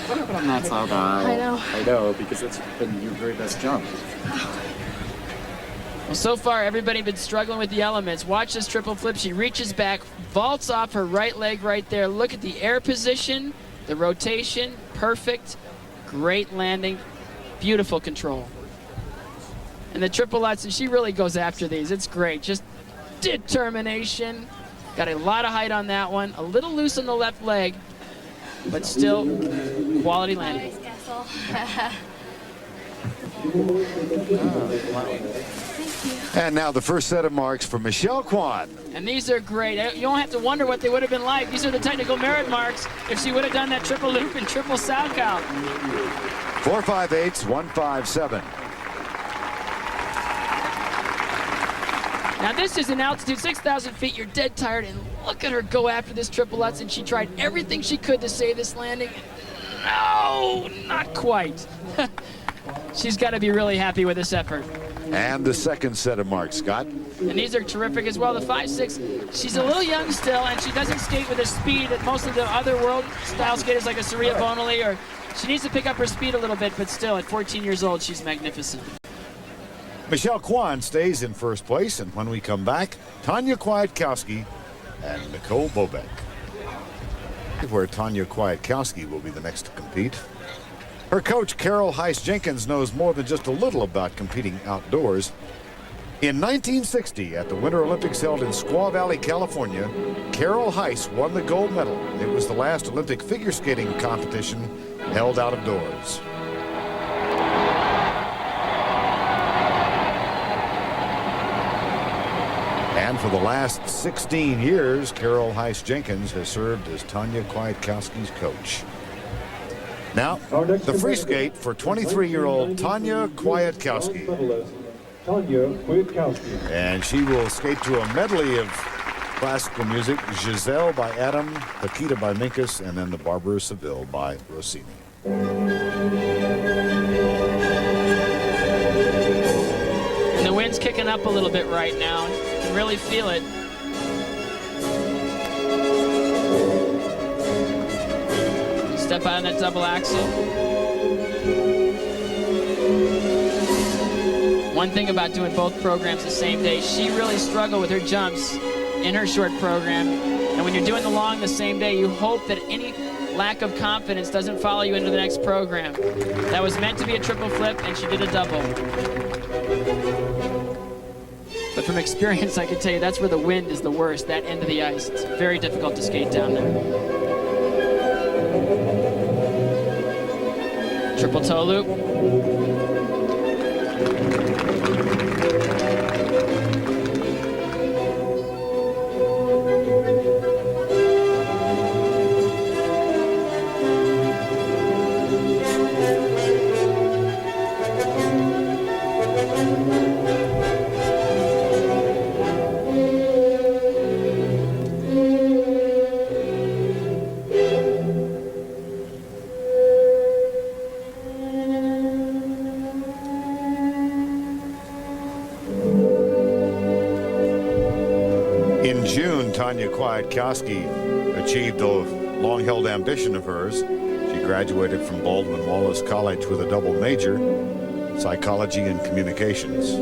But I'm not so bad. I know. I know, because it's been your very best jump. Well, so far, everybody been struggling with the elements. Watch this triple flip. She reaches back, vaults off her right leg right there. Look at the air position, the rotation, perfect. Great landing, beautiful control. And the triple Lutz, and she really goes after these. It's great, just determination. Got a lot of height on that one. A little loose on the left leg, but still quality landing. And now the first set of marks for Michelle Kwan. And these are great. You don't have to wonder what they would have been like. These are the technical merit marks if she would have done that triple loop and triple Salchow. 4.58s, 1.57. Now this is an altitude, 6,000 feet. You're dead tired, and look at her go after this triple Lutz, and she tried everything she could to save this landing. No, not quite. She's got to be really happy with this effort. And the second set of marks, Scott. And these are terrific as well. The 5.6, she's a little young still, and she doesn't skate with the speed that most of the other world-style skaters like a Saria Bonali, or she needs to pick up her speed a little bit, but still, at 14 years old, she's magnificent. Michelle Kwan stays in first place, and when we come back, Tanya Kwiatkowski and Nicole Bobek, where Tanya Kwiatkowski will be the next to compete. Her coach, Carol Heiss-Jenkins, knows more than just a little about competing outdoors. In 1960, at the Winter Olympics held in Squaw Valley, California, Carol Heiss won the gold medal. It was the last Olympic figure skating competition held out of doors. And for the last 16 years, Carol Heiss-Jenkins has served as Tanya Kwiatkowski's coach. Now, the free skate for 23-year-old Tanya Kwiatkowski. And she will skate to a medley of classical music, Giselle by Adam, Paquita by Minkus, and then the Barber of Seville by Rossini. And the wind's kicking up a little bit right now. You can really feel it. Step out on that double axel. One thing about doing both programs the same day, she really struggled with her jumps in her short program. And when you're doing the long the same day, you hope that any lack of confidence doesn't follow you into the next program. That was meant to be a triple flip, and she did a double. But from experience, I can tell you that's where the wind is the worst, that end of the ice. It's very difficult to skate down there. Triple toe loop. In June, Tanya Kwiatkowski achieved a long-held ambition of hers. She graduated from Baldwin Wallace College with a double major, psychology and communications.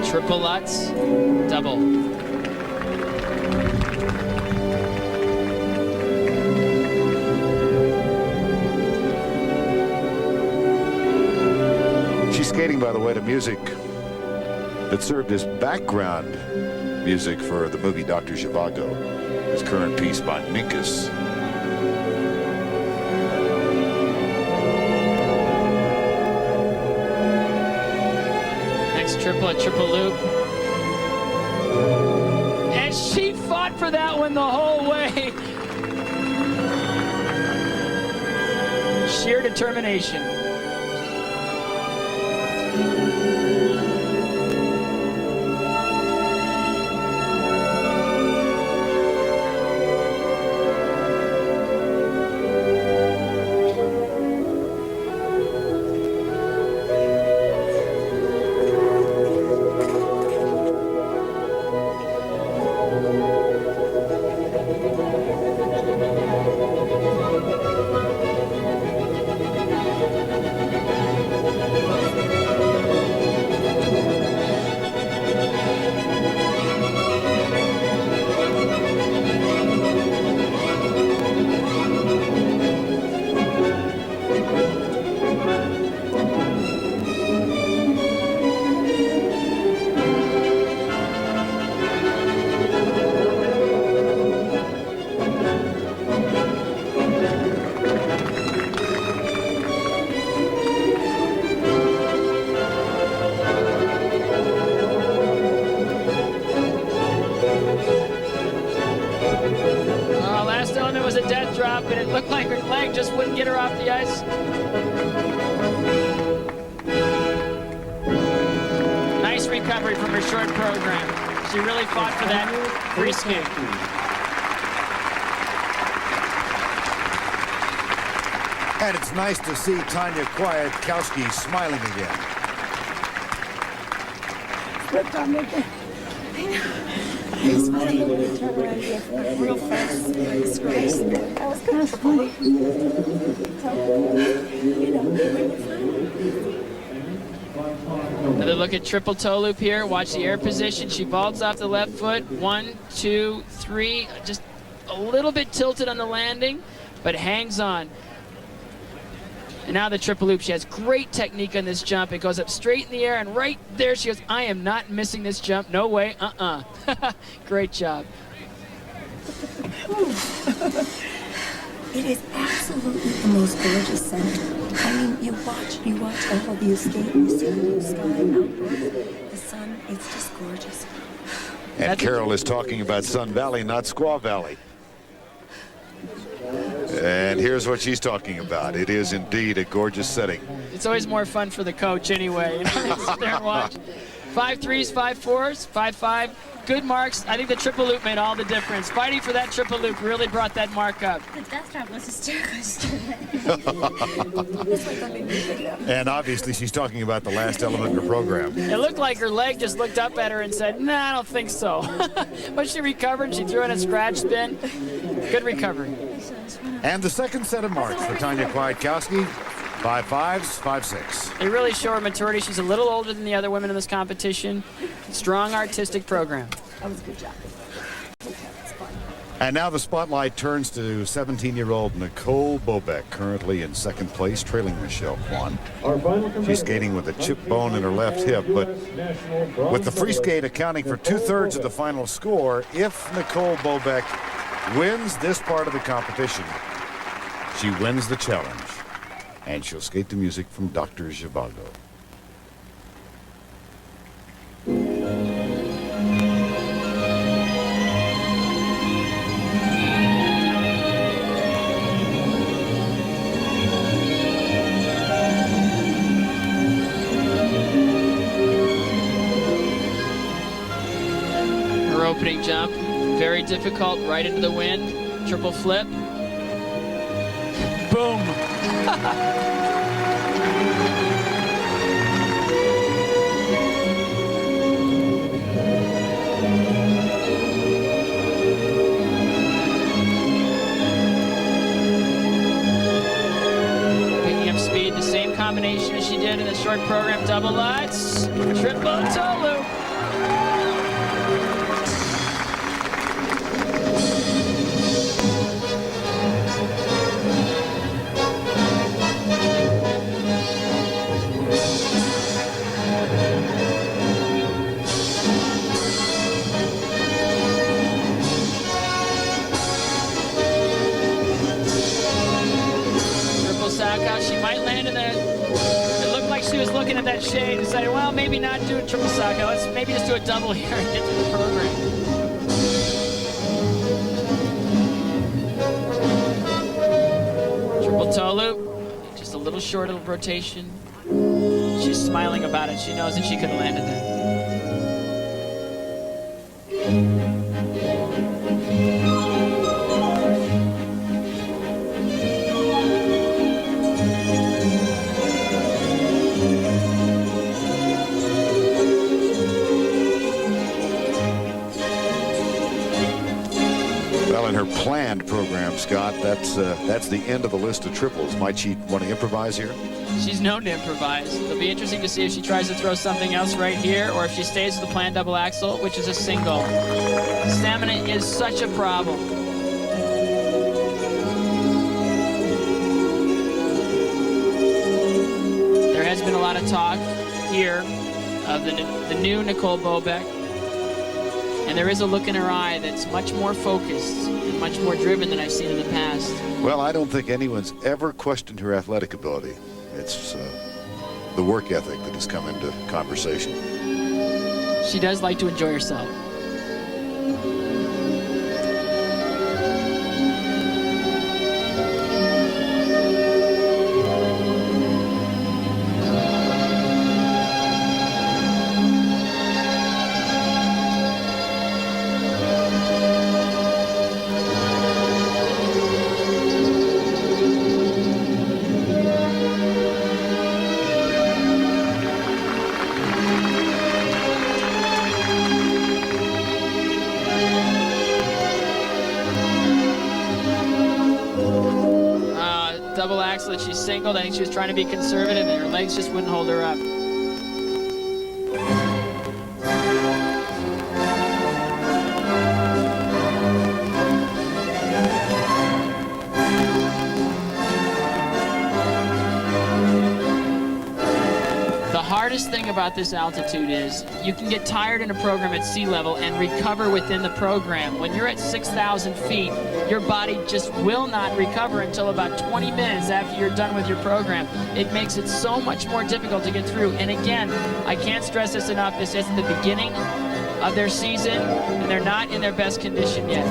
Triple Lutz, double. She's skating, by the way, to music that served as background music for the movie Dr. Zhivago, his current piece by Minkus. Triplet, triple loop. And she fought for that one the whole way. Sheer determination. And it looked like her leg just wouldn't get her off the ice. Nice recovery from her short program. She really fought for that free skate. And it's nice to see Tanya Kwiatkowski smiling again. Slipped on me again. It's funny. Turn around real fast. That was kind of funny. Another look at triple toe loop here. Watch the air position. She vaults off the left foot. 1, 2, 3. Just a little bit tilted on the landing, but hangs on. And now the triple loop. She has great technique on this jump. It goes up straight in the air, and right there she goes, I am not missing this jump. No way. Great job. It is absolutely the most gorgeous center. I mean, you watch all of you skate, you see the blue sky outdoors, the sun, it's just gorgeous. And Carol is talking about Sun Valley, not Squaw Valley. And here's what she's talking about. It is indeed a gorgeous setting. It's always more fun for the coach anyway. You know, sit there and watch. 5 3s, 5 4s, 5 5. Good marks. I think the triple loop made all the difference. Fighting for that triple loop really brought that mark up. The death trap was hysterical. And obviously she's talking about the last element of her program. It looked like her leg just looked up at her and said, nah, I don't think so. But she recovered. She threw in a scratch spin. Good recovery. And the second set of marks for Tanya Kwiatkowski. 5 5s, 5 6. They really show her maturity. She's a little older than the other women in this competition. Strong artistic program. That was a good job. And now the spotlight turns to 17-year-old Nicole Bobek, currently in second place, trailing Michelle Kwan. She's skating with a chip bone in her left hip, but with the free skate accounting for 2/3 of the final score, if Nicole Bobek wins this part of the competition, she wins the challenge. And she'll skate to music from Dr. Zhivago. Her opening jump, very difficult, right into the wind. Triple flip. Boom. Picking up speed, the same combination as she did in the short program, double lights, triple toe loop. She might land in the. It looked like she was looking at that shade and decided, well, maybe not do a triple saka. Let's maybe just do a double here and get through the program. Triple toe loop, just a little short of rotation. She's smiling about it. She knows that she could have landed that. Planned program, Scott. That's the end of the list of triples. Might she want to improvise here? She's known to improvise. It'll be interesting to see if she tries to throw something else right here or if she stays with the planned double axel, which is a single. Stamina is such a problem. There has been a lot of talk here of the new Nicole Bobek. And there is a look in her eye that's much more focused and much more driven than I've seen in the past. Well, I don't think anyone's ever questioned her athletic ability. It's the work ethic that has come into conversation. She does like to enjoy herself. axle that she singled. I think she was trying to be conservative, and her legs just wouldn't hold her up. The hardest thing about this altitude is you can get tired in a program at sea level and recover within the program. When you're at 6,000 feet, your body just will not recover until about 20 minutes after you're done with your program. It makes it so much more difficult to get through. And again, I can't stress this enough, this is the beginning of their season, and they're not in their best condition yet.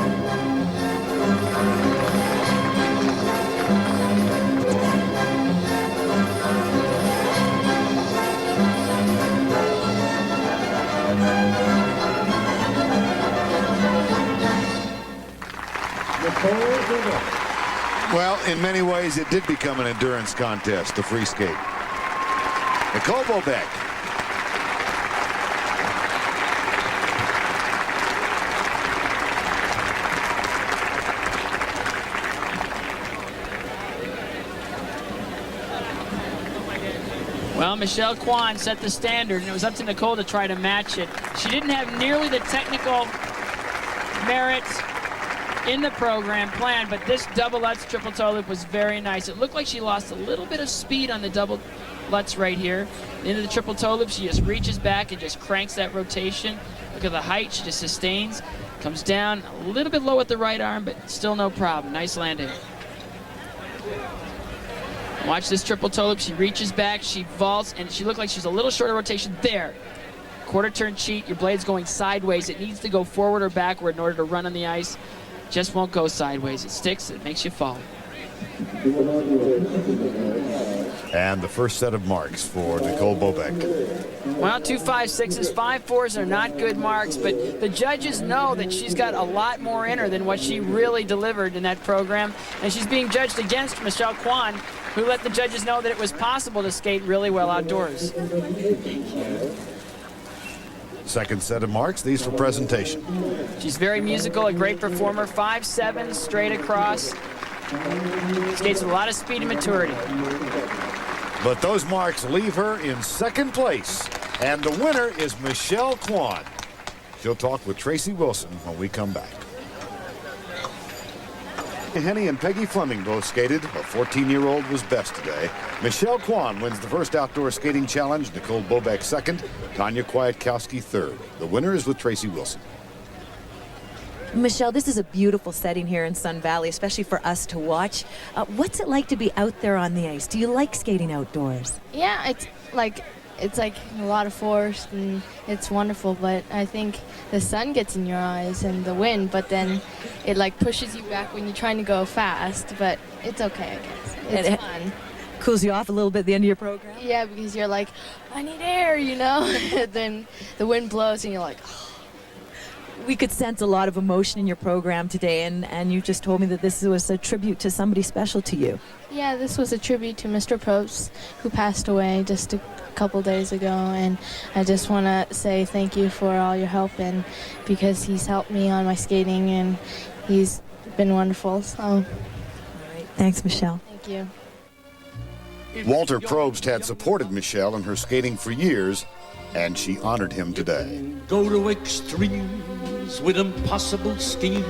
Well, in many ways, it did become an endurance contest, the free skate. Nicole Bobek. Well, Michelle Kwan set the standard, and it was up to Nicole to try to match it. She didn't have nearly the technical merit in the program planned, but this double Lutz triple toe loop was very nice. It looked like she lost a little bit of speed on the double Lutz right here. Into the triple toe loop, she just reaches back and just cranks that rotation. Look at the height, she just sustains. Comes down a little bit low at the right arm, but still no problem. Nice landing. Watch this triple toe loop. She reaches back, she vaults, and she looked like she's a little short of rotation. There. Quarter turn cheat, your blade's going sideways. It needs to go forward or backward in order to run on the ice. Just won't go sideways. It sticks, it makes you fall. And the first set of marks for Nicole Bobek. Well, 2 5.6s, 5.4s are not good marks, but the judges know that she's got a lot more in her than what she really delivered in that program. And she's being judged against Michelle Kwan, who let the judges know that it was possible to skate really well outdoors. Second set of marks, these for presentation. She's very musical, a great performer, 5.7 straight across. Skates with a lot of speed and maturity. But those marks leave her in second place. And the winner is Michelle Kwan. She'll talk with Tracy Wilson when we come back. Henny and Peggy Fleming both skated. A 14-year-old was best today. Michelle Kwan wins the first outdoor skating challenge. Nicole Bobek second. Tanya Kwiatkowski third. The winner is with Tracy Wilson. Michelle, this is a beautiful setting here in Sun Valley, especially for us to watch. What's it like to be out there on the ice? Do you like skating outdoors? Yeah, it's like a lot of force and it's wonderful, but I think the sun gets in your eyes and the wind, but then it like pushes you back when you're trying to go fast, but it's okay, I guess. It's fun. Cools you off a little bit at the end of your program? Yeah, because you're like, I need air, you know? Then the wind blows and you're like, oh. We could sense a lot of emotion in your program today, and you just told me that this was a tribute to somebody special to you. Yeah, this was a tribute to Mr. Probst, who passed away just a couple days ago, and I just want to say thank you for all your help, and because he's helped me on my skating, and he's been wonderful. So, all right, thanks, Michelle. Thank you. Walter Probst had supported Michelle in her skating for years, and she honored him today. Go to extremes with impossible schemes.